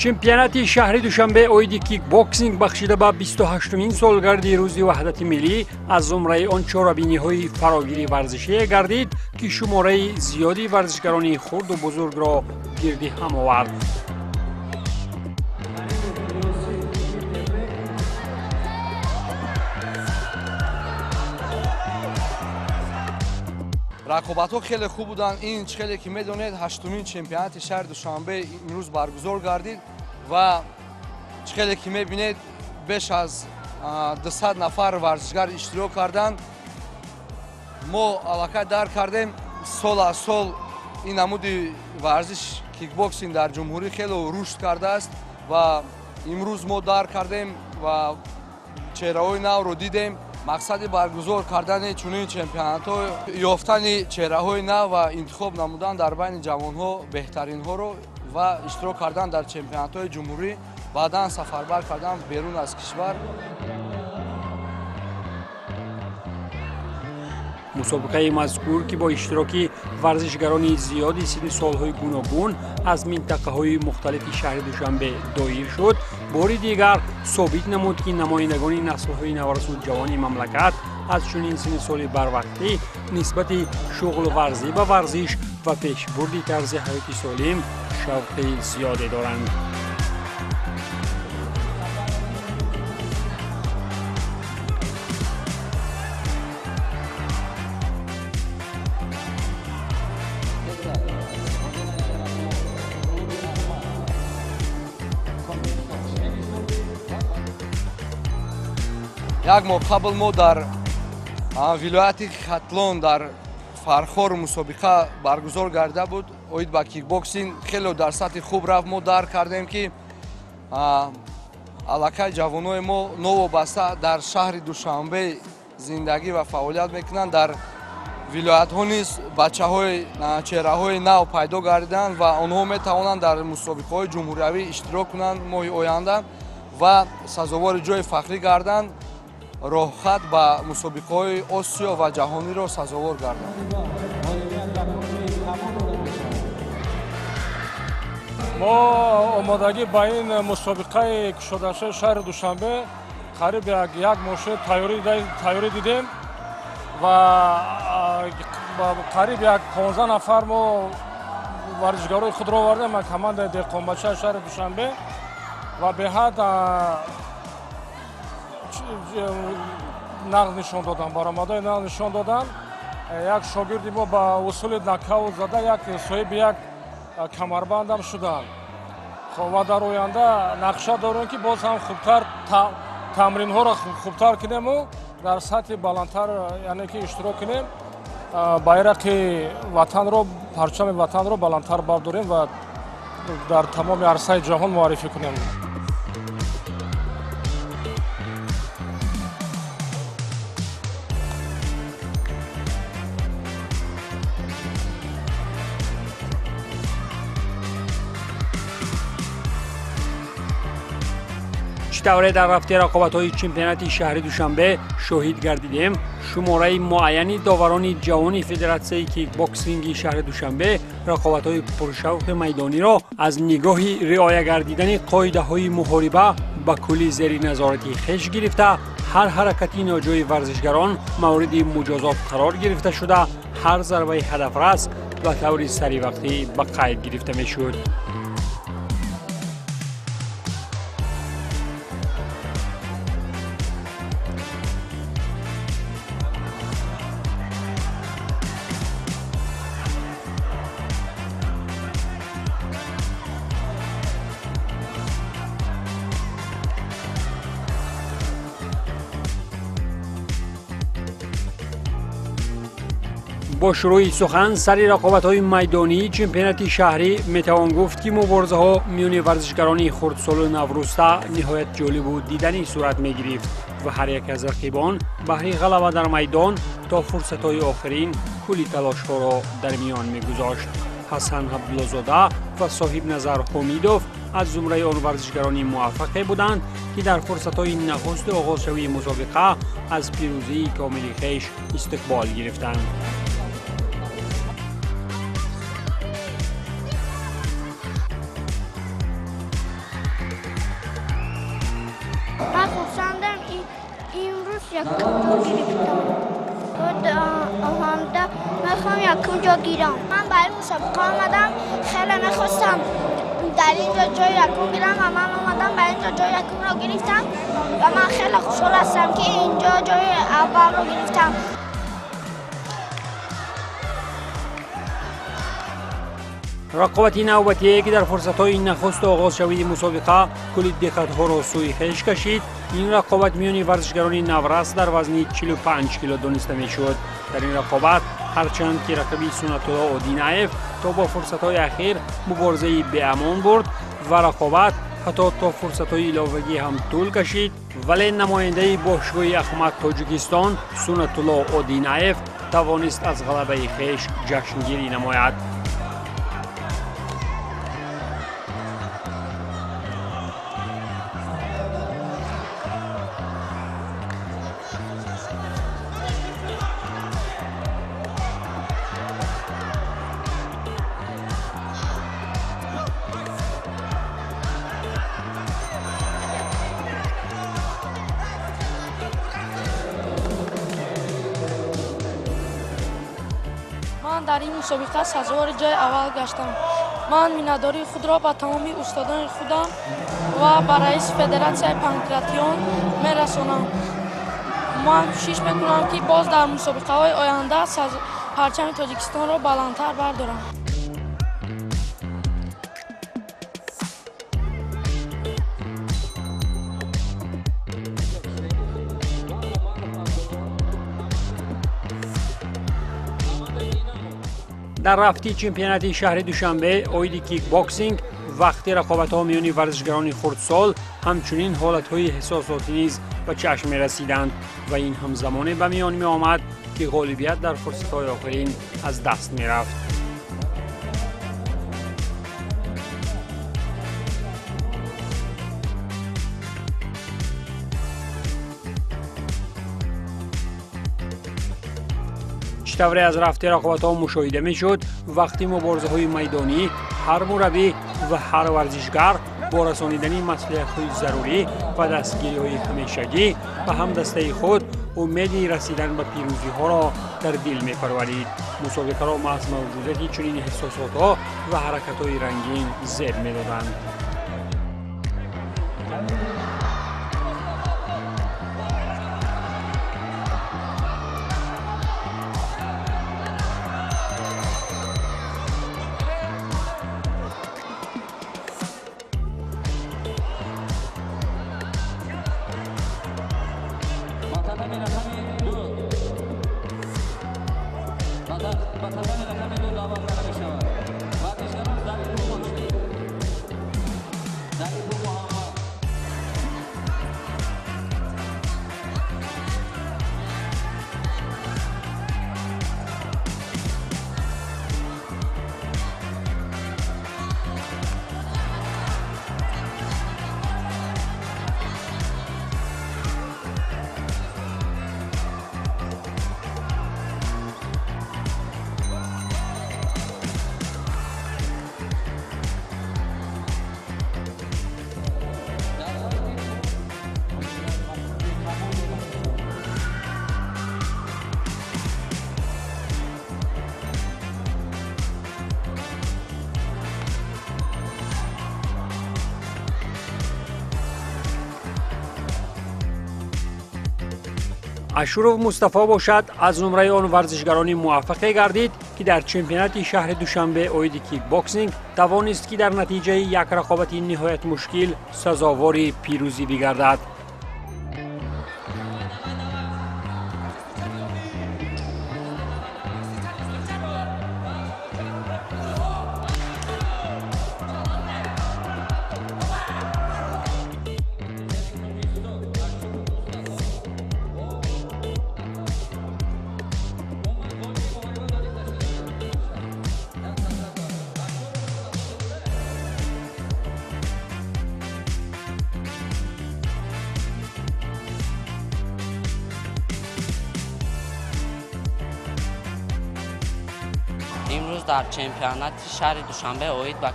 چمپیونات شهری دوشنبه اویدی کیک بوکسینگ بخشیده به 28مین سالگردی روز وحدت ملی از زمره آن چهاربینی‌های فراگیری ورزشی گردید که شماره زیادی ورزشکاران خرد و بزرگ را گردی هم آورد. رقابت‌ها خیلی خوب بودن. این خیلی که می‌دونید هشتمین چمپیونات شهر دوشنبه امروز برگزار گردید و خیلی که می‌بینید بیش از 200 نفر ورزشکار اشتراک کردند. ما علاقه درک کردیم سال از سال این نمود ورزش کیک بوکسینگ در جمهوری خیلی رشد کرده است و امروز ما درک کردیم و چهره‌های نو رو دیدیم. مقصد برگزار کردن چنین چمپیونات‌ها یافتن چهره‌های نو و انتخاب نمودن در بین جوان‌ها بهترین‌ها رو و اشتراک کردن در چمپیونات‌های جمهوری، بعداً سفربر کردن بیرون از کشور. مسابقه مذکور که با اشتراک ورزشکاران زیادی سن سال‌های گوناگون از منطقه‌های مختلف شهر دوشنبه دایر شد، باری دیگر ثابت نمود که نمایندگان نسل‌های نورسود جوان مملکت از چنین سن سال بروقتی نسبت شغل ورزی به ورزش و پیشبرد طرز حیات سالم شوق زیادی دارند. یک ماه قبل ما در ولایت خطلان در فرخار مسابقه برگزار گردیده بود. اوید با کیک بوکسینگ خیلی در سطح خوب رفت. ما درک کردیم که علاقه جوانای ما نوابسته در شهر دوشنبه زندگی و فعالیت میکنند. در ولایت ها نیز بچه‌های چهره‌های نو پیدا گردیدند و آنها میتوانند در مسابقه های جمهوری اشتراک کنند ماه آینده و سزاوار جای فخری گردند. راه خط به مسابقه های آسیا و جهانی را سزاوار گردند. ما آمادگی با این مسابقه کشاده‌شده شهر دوشنبه قریب یک ماه تیاری دیدیم و قریب یک 15 نفر ما ورزشکارای خود را آوردیم از کماند دهقانبچه شهر دوشنبه و به حد نقد نشان دادن، برآمدهای نقد نشان دادن. یک شاگردی ما با اصول نکاوت زده یک صاحب یک کمربند هم شدن. و در آینده نقشه داریم که باز هم خوبتر تمرین ها را خوبتر کنیم و در سطح بلندتر یعنی که اشتراک کنیم، بیرق وطن را، پرچم وطن را بلندتر برداریم و در تمام عرصه جهان معرفی کنیم. چطوره در رفته رقابت‌های چمپیونات شهری دوشنبه شاهد گردیدیم شماره معینی داوران جوان فدراسیون کیک بوکسینگ شهر دوشنبه رقابت‌های پرشوق میدانی را از نگاه رعایت گردیدن قاعده‌های محاربه با کلی زیر نظارتی خویش گرفته، هر حرکتی ناجای ورزشکاران مورد مجازات قرار گرفته شده، هر ضربه هدفرس و طور سری وقتی به قید گرفته می‌شد. با شروع سخن سر رقابت‌های میدانی چمپیونات شهری میتوان گفت که مبارزه‌ها میان ورزشکاران خردسال و نوروسته نهایت جالب و دیدنی صورت می‌گرفت و هر یک از رقیبان بهر غلبه در میدان تا فرصت‌های آخرین کلی تلاش‌ها را در میان می‌گذاشت. حسن عبدالله‌زاده و صاحب نظر حمیدوف از زمره آن ورزشکاران موفق بودند که در فرصت‌های نخست آغازشوی مسابقه از پیروزی کامل خویش استقبال گرفتند. یکم جا گرفتم. بعد میخوام یکم جا گیرم. من برای مسابقه آمدم، خیلی میخواستم در اینجا جای یکم گیرم و من آمدم برای اینجا جای یکم را گرفتم و من خیلی خوشحال هستم که اینجا جای اول را گرفتم. رقابت نوبتی که در فرصت‌های نخست آغاز شوید مسابقه کلی دقت‌ها را سوی خویش کشید. این رقابت میان ورزشکاران نورس در وزن 45 کیلو دانسته میشد. در این رقابت هرچند که رقیبی سنت‌الله اودینایف تا با فرصت‌های اخیر مبارزه به امان برد و رقابت حتی تا فرصت‌های ایلاوگی هم طول کشید، ولی نماینده باشگاه احمد تاجیکستان سنت‌الله اودینایف توانست از غلبه خویش جشنگیری نماید. من در این مسابقه سزاوار جای اول گشتم. من میnnadori خود را به تمام استادان خودم و به رئیس فدراسیون پانکراتیون میرسانم. من کوشش میکنم که باز در مسابقه های آینده پرچم تاجیکستان را بلندتر بردارم. در رفتی چمپیوناتی شهر دوشنبه اویدی کیک باکسینگ وقتی رقابت‌ها میان ورزشکاران خردسال همچنین حالت‌های حساساتی نیز به چشم می‌رسیدند و این همزمان به میان می‌آمد که غالبیت در فرصت‌های آخرین از دست می‌رفت. چطوری از رفته رقابت‌ها مشاهده می‌شد وقتی مبارزه‌های میدانی هر مربی و هر ورزشکار با رسانیدن مصلحت‌های ضروری و دستگیری‌های همیشگی و همدسته خود امیدی رسیدن به پیروزی‌ها را در دل می‌پرورید. مسابقه را محض موجودیت چنین احساسات‌ها و حرکت‌های رنگین زیر می‌دادند. اشرف مصطفی باشد از نمره آن ورزشکاران موفق گردید که در چمپیونات شهر دوشنبه اویدی کیک باکسینگ توانست که در نتیجه یک رقابت نهایت مشکل سزاوار پیروزی بگردد. امروز در چمپیونات شهر دوشنبه اوید و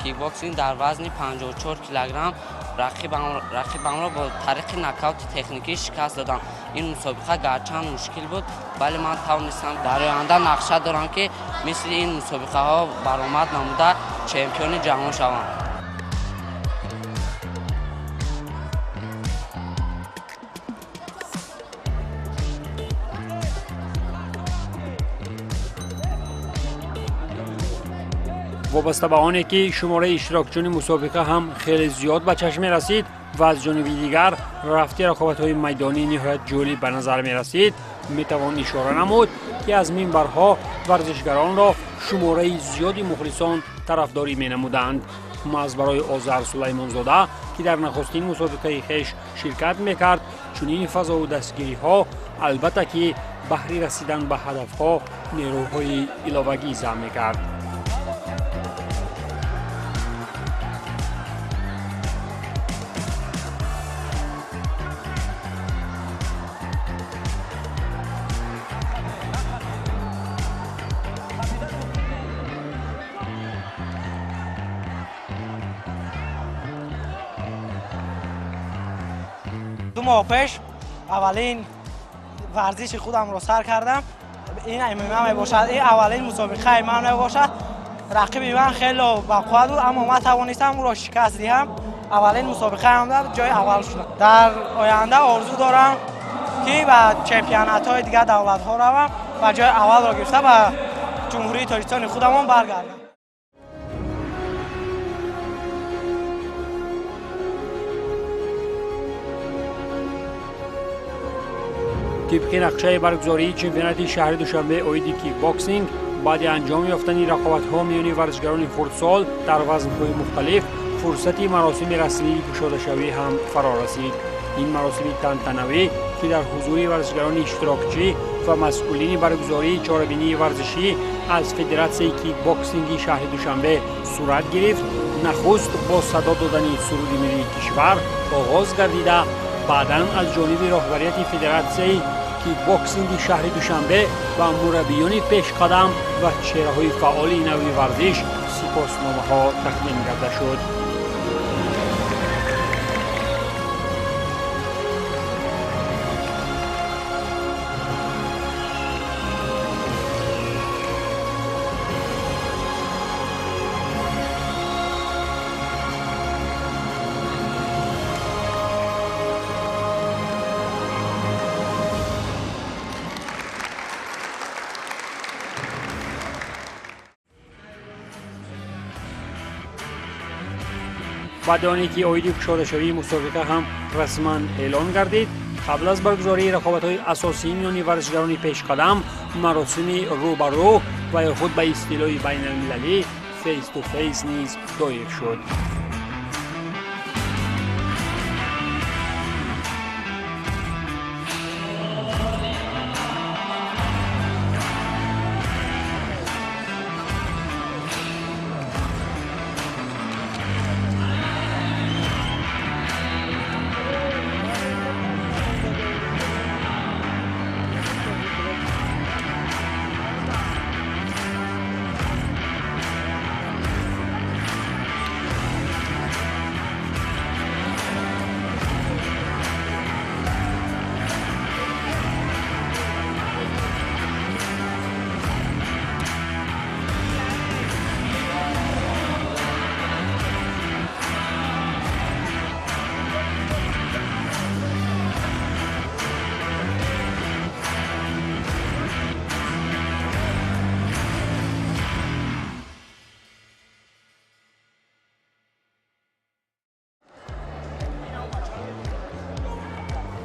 کیک باکسینگ در وزن 54 کیلوگرم رقیبم را با طریق نکاوت تکنیکی شکست دادم. این مسابقه گرچند مشکل بود ولی من توانستم در آینده نقشه دارم که مثل این مسابقه ها برآمد نموده چمپیون جهان شوم. وابسته به آنه که شماره اشتراکچیان مسابقه هم خیلی زیاد به چشم رسید و از جانب دیگر رفتی رقابت‌های میدانی نهایت جالب به نظر می رسید، می توان اشاره نمود که از منبرها ورزشگران را شماره زیادی مخلصان طرفداری می نمودند. از برای آذر سلیمانزاده که در نخستین مسابقه خویش شرکت میکرد چنین فضا و دستگیری ها البته که بهره رسیدن به هدف ها نیروهای علاوگی جمع میکرد. دو ماه پیش اولین ورزش خودم را سر کردم. این MMA باشد، این اولین مسابقه من باشد. رقیب من خیلی بقوه بود اما من توانستم او را شکست دهم. اولین مسابقه هم در جای اول شدم. در آینده آرزو دارم که به چمپیونات های دیگر دولت ها روم و جای اول را گرفته به جمهوری تاجیکستان خودمان برگردم. طبق نقشه برگزاری چمپیونات شهر دوشنبه عاید کیک باکسینگ بعد انجام یافتن رقابت‌ها میان ورزشگران خردسال در وزن‌های مختلف فرصت مراسم رسمی گشوده شوی هم فرا رسید. این مراسم تنطنوی که در حضور ورزشگران اشتراکچی و مسئولین برگزاری چهاربینی ورزشی از فدراسیون کیک باکسینگ شهر دوشنبه صورت گرفت، نخست با صدا دادن سرود ملی کشور آغاز گردیده، بعداً از جانب رهبریت فدراسیون کیک باکسینگ شهر دوشنبه و مربیان پیشقدم و چهره‌های فعال نوع ورزش سپاسنامه‌ها تقدیم کرده شد. بعد آنی که عاید گشوده شوی مسابقه هم رسما اعلان گردید، قبل از برگزاری رقابت‌های اساسی میان ورزشگران پیشقدم مراسم روبرو و یا خود به اصطلاح بین المللی فیس تو فیس نیز دایر شد.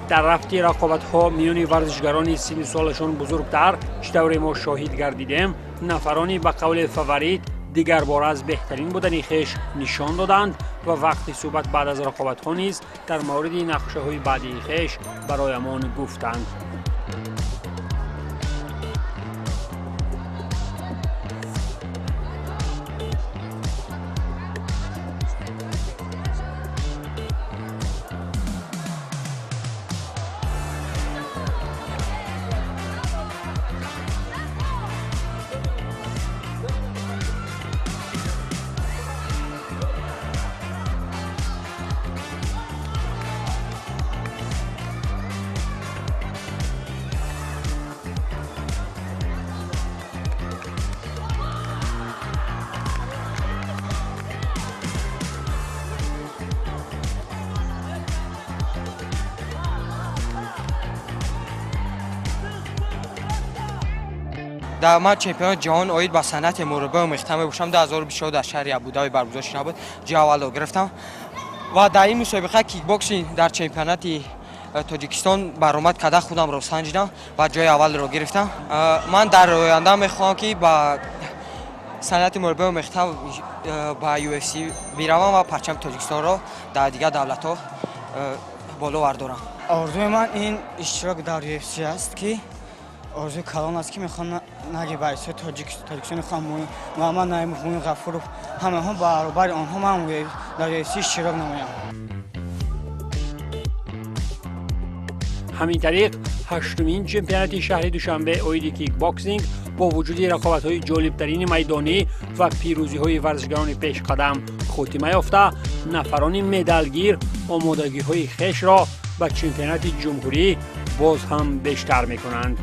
در رفتی رقابت‌ها میان ورزشگران سن سالشان بزرگتر چطور ما شاهد گردیدیم، نفرانی به قول فاوریت دیگر بار از بهترین بودن خویش نشان دادند و وقتی صحبت بعد از رقابت‌ها نیز در مورد نقشه‌های بعدی خویش برایمان گفتند. در من چمپیونات جهان اوید با صنعت مربی و مختم باشم در 2024 در شهر ابوظبی برگزار شده بود. جای اول رو گرفتم و در این مسابقه کیک باکسینگ در چمپیونات تاجیکستان برآمد کرده خودم رو سنجیدم و جای اول رو گرفتم. من در آینده میخوام که با صنعت مربی و مختم با UFC بیروم و پرچم تاجیکستان رو در دیگر دولت‌ها بالا بردارم. آرزوی من این اشتراک در UFC است که آرزوی کلان است که میخوام نگه بایسته تاجیکستان میخوام محمد نعیم موین غفور همه هم برابر آنها من در UFC اشتراک نمایم. همین طریق هشتمین چمپیونات شهری دوشنبه اوید کیک باکسینگ با وجود رقابت‌های جالب‌ترین میدانی و پیروزی‌های ورزشکاران پیش قدم خاتمه یافته، نفران مدالگیر آمادگی‌های خویش را به چمپیونات جمهوری باز هم بیشتر می‌کنند.